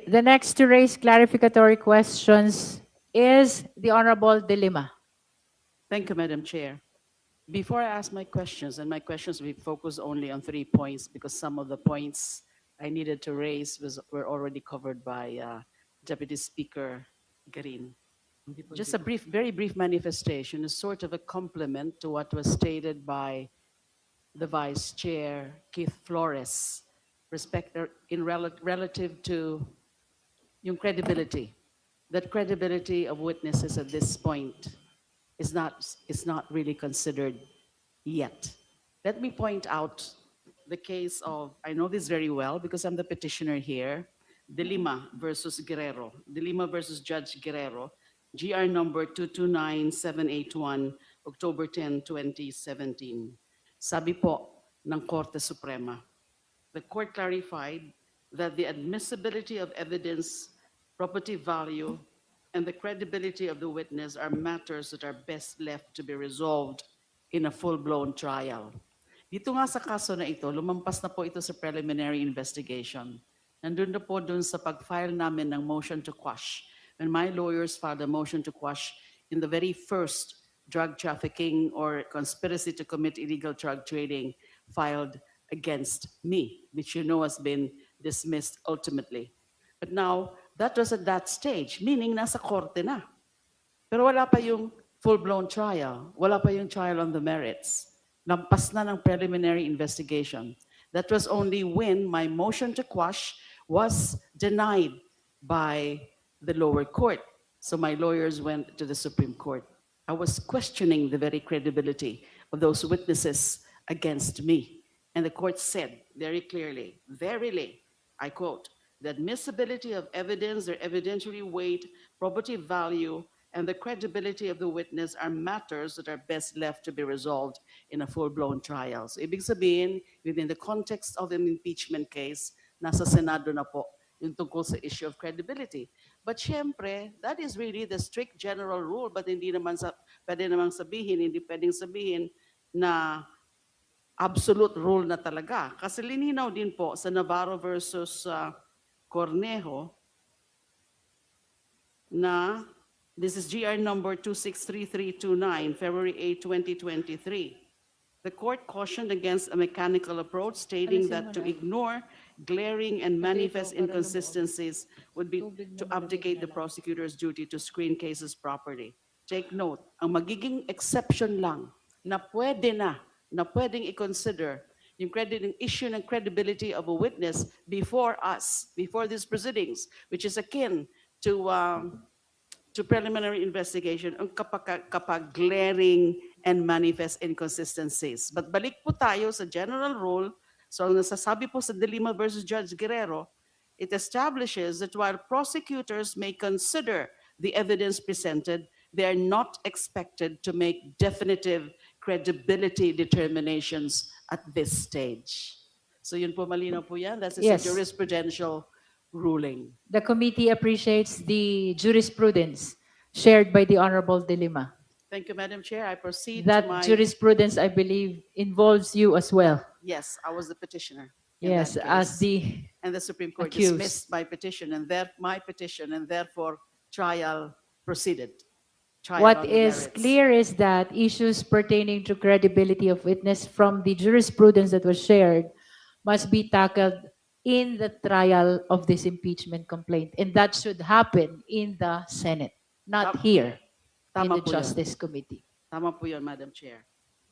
the next to raise clarificatory questions is the Honorable De Lima. Thank you, Madam Chair. Before I ask my questions, and my questions will focus only on 3 points because some of the points I needed to raise were already covered by Deputy Speaker Garin. Just a brief, very brief manifestation, is sort of a complement to what was stated by the Vice Chair, Keith Flores, relative to yung credibility. That credibility of witnesses at this point is not really considered yet. Let me point out the case of, I know this very well because I'm the petitioner here, De Lima versus Guerrero. De Lima versus Judge Guerrero, GR number 229781, October 10, 2017. Sabi po ng Korte Suprema, the court clarified that the admissibility of evidence, property value, and the credibility of the witness are matters that are best left to be resolved in a full-blown trial. Dito nga sa kaso na ito, lumampas na po ito sa preliminary investigation. Nandun na po dun sa pag-file namin ng motion to quash. When my lawyers filed a motion to quash in the very first drug trafficking or conspiracy to commit illegal drug trading filed against me, which you know has been dismissed ultimately. But now, that was at that stage, meaning nasa korte na. Pero wala pa yung full-blown trial. Wala pa yung trial on the merits. Lampas na ng preliminary investigation. That was only when my motion to quash was denied by the lower court. So my lawyers went to the Supreme Court. I was questioning the very credibility of those witnesses against me. And the court said very clearly, verily, I quote, the admissibility of evidence or evidentiary weight, property value, and the credibility of the witness are matters that are best left to be resolved in a full-blown trial. So ibig sabihin, within the context of an impeachment case, nasa Senado na po yung tungkol sa issue of credibility. But syempre, that is really the strict general rule, but hindi naman pwede namang sabihin, hindi pwedeng sabihin na absolute rule na talaga. Kasi lininaw din po sa Navarro versus Cornejo na this is GR number 263329, February 8, 2023. The court cautioned against a mechanical approach, stating that to ignore glaring and manifest inconsistencies would be to abdicate the prosecutor's duty to screen cases properly. Take note, ang magiging exception lang na pwedeng i-consider yung issue ng credibility of a witness before us, before these proceedings, which is akin to preliminary investigation kapag glaring and manifest inconsistencies. But balik po tayo sa general rule. So ang nasasabi po sa De Lima versus Judge Guerrero, it establishes that while prosecutors may consider the evidence presented, they are not expected to make definitive credibility determinations at this stage. So yun po, malinaw po yan. That's a Yes. jurisprudential ruling. The committee appreciates the jurisprudence shared by the Honorable De Lima. Thank you, Madam Chair. I proceed That to my... jurisprudence, I believe, involves you as well. Yes, I was the petitioner. in Yes, that as case. the And the Supreme Court accused. dismissed my petition, and therefore trial proceeded. Trial what on the is merits. clear is that issues pertaining to credibility of witness from the jurisprudence that was shared must be tackled in the trial of this impeachment complaint. And that should happen in the Senate, not Tam- here in Tama the po yun. Justice Committee. Tama po yun, Madam Chair.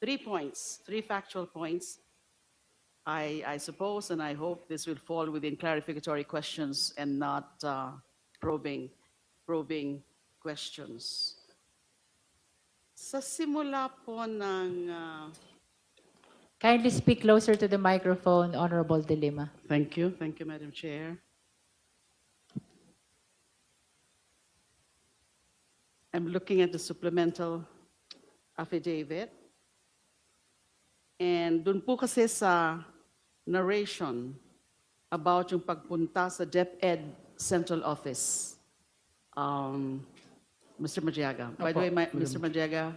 3 points, 3 factual points. I suppose and I hope this will fall within clarificatory questions and not probing questions. Sa simula po ng... Kindly speak closer to the microphone, Honorable De Lima. Thank you, Madam Chair. I'm looking at the supplemental affidavit. And dun po kasi sa narration about yung pagpunta sa DepEd Central Office, Mr. Majiaga. By the way, Mr. Majiaga,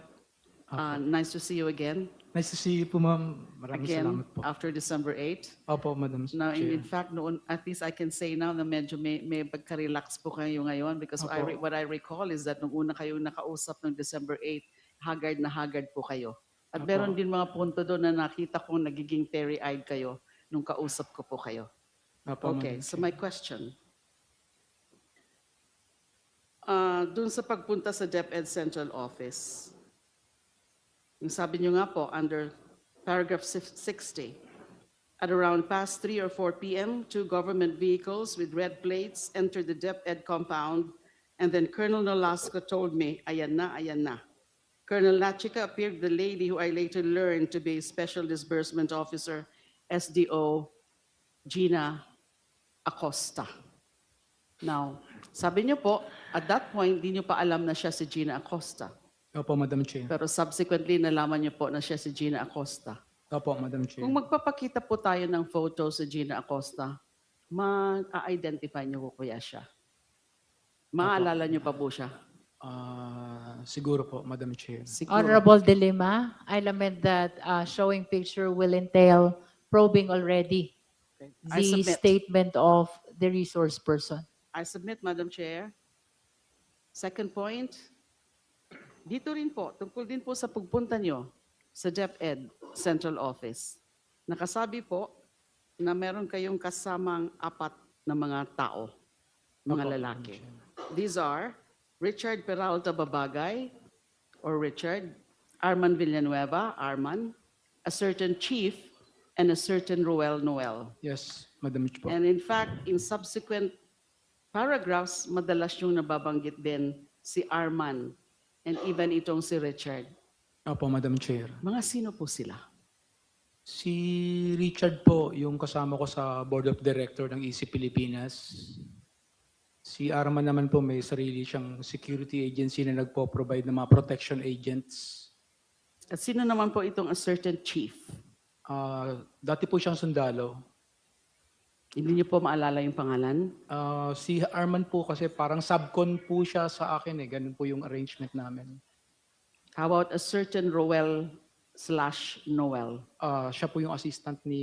nice to see you again. Nice to see you po, ma'am. Maraming again salamat po. after December 8. Opo, Madam Now, in Chair. fact, noon, at least I can say now na medyo may pagka-relax po kayo ngayon because Opo. what I recall is that nung una kayo nakausap ng December 8, haggard na haggard po kayo. At Opo. meron din mga punto doon na nakita kong nagiging teary-eyed kayo nung kausap ko po kayo. Opo, Okay, Madam so Chair. my question. Doon sa pagpunta sa DepEd Central Office, yung sabi nyo nga po, under paragraph 60, at around past 3 or 4 p.m., 2 government vehicles with red plates entered the DepEd compound, and then Colonel Nolasco told me, ayan na, ayan na. Colonel Lachica appeared the lady who I later learned to be Special Disbursement Officer, SDO Gina Acosta. Now, sabi niyo po, at that point, di niyo pa alam na siya si Gina Acosta. Opo, Madam Chair. Pero subsequently, nalaman niyo po na siya si Gina Acosta. Opo, Madam Chair. Kung magpapakita po tayo ng photo sa Gina Acosta, ma-identify niyo po kaya siya? Maalala niyo pa po siya? Siguro po, Madam Chair. Siguro. Honorable De Lima, I lament that showing picture will entail probing already I the submit. statement of the resource person. I submit, Madam Chair. Second point, dito rin po, tungkol din po sa pagpunta nyo sa DepEd Central Office. Nakasabi po na meron kayong kasamang 4 na mga tao, mga Opo, lalaki. Madam These are Richard Peralta Babagay, or Richard, Arman Villanueva, Arman, a certain Chief, and a certain Roel Noel. Yes, Madam Chair po. And in fact, in subsequent paragraphs, madalas yung nababanggit din si Arman and even itong si Richard. Opo, Madam Chair. Mga sino po sila? Si Richard po, yung kasama ko sa Board of Director ng EC Pilipinas. Si Arman naman po may sarili siyang security agency na nagpo-provide ng mga protection agents. At sino naman po itong a certain chief? Dati po siyang sundalo. Hindi niyo po maalala yung pangalan? Si Arman po kasi parang subcon po siya sa akin eh. Ganun po yung arrangement namin. How about a certain Roel / Noel? Siya po yung assistant ni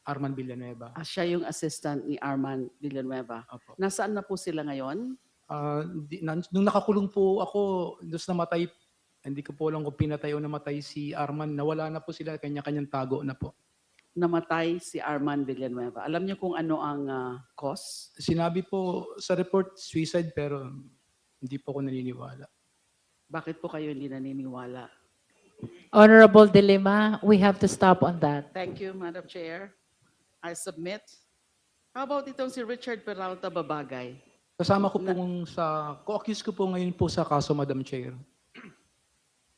Arman Villanueva. Siya yung assistant ni Arman Villanueva. Opo. Nasaan na po sila ngayon? Nung nakakulong po ako, dos namatay, hindi ko po alam kung pinatay o namatay si Arman. Nawala na po sila, kanya-kanyang tago na po. Namatay si Arman Villanueva. Alam niyo kung ano ang cause? Sinabi po sa report, suicide, pero hindi po ako naniniwala. Bakit po kayo hindi naniniwala? Honorable De Lima, we have to stop on that. Thank you, Madam Chair. I submit. How about itong si Richard Peralta Babagay? Kasama ko pong co-accused ko po ngayon po sa kaso, Madam Chair.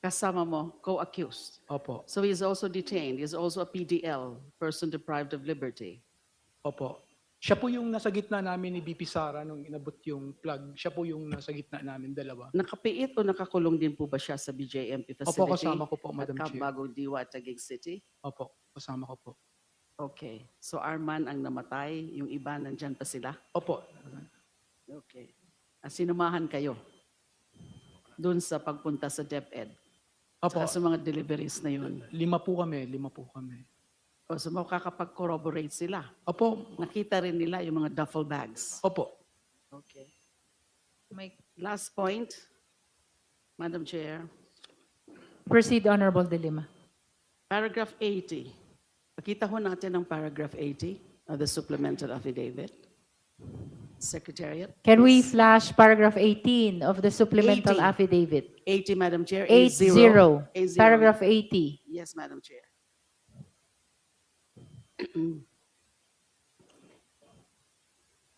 Kasama mo, co-accused. Opo, So he is also detained. He is also a PDL, person deprived of liberty. opo. Siya po yung nasa gitna namin ni BP Sara nung inabot yung plug. Siya po yung nasa gitna namin, dalawa. Nakapiit o nakakulong din po ba siya sa BJMP facility? Opo, kasama ko po, at Madam Chair. Bagong Diwa, Taguig City? Opo, kasama ko po. Okay. So Arman ang namatay, yung iba nandyan pa sila? Opo. Okay. Sinumahan kayo doon sa pagpunta sa DepEd? Opo, Saka sa mga deliveries na yun? 5 po kami. O so makakapag-corroborate sila? Opo, Nakita rin nila yung mga duffel bags? opo. Okay. Last point, Madam Chair. Proceed, Honorable De Lima. Paragraph 80. Pakita ho natin ang paragraph 80 of the supplemental affidavit. Secretariat. Can we please. flash paragraph 18 of the supplemental 80. affidavit? 80, Madam Chair. 80. 80. Paragraph 80. Yes, Madam Chair.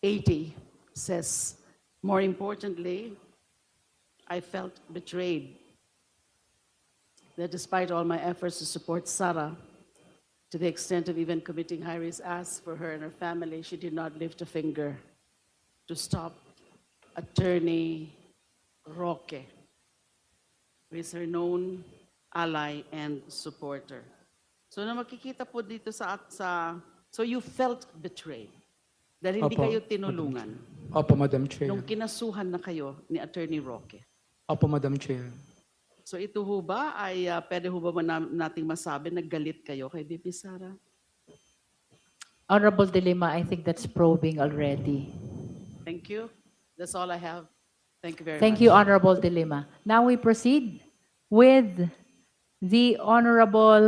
80 says, more importantly, I felt betrayed that despite all my efforts to support Sarah, to the extent of even committing high-risk acts for her and her family, she did not lift a finger to stop Attorney Roque, who is her known ally and supporter. So na makikita po dito so you felt betrayed dahil hindi Opo, kayo tinulungan Opo, Madam Chair. nung kinasuhan na kayo ni Attorney Roque. Opo, Madam Chair. So ito ho ba ay pwede ho ba nating masabi na galit kayo kay VP Sara? Honorable Dilima, I think that's probing already. Thank you. That's all I have. Thank you very much. Thank you, Honorable Dilima. Now we proceed with the Honorable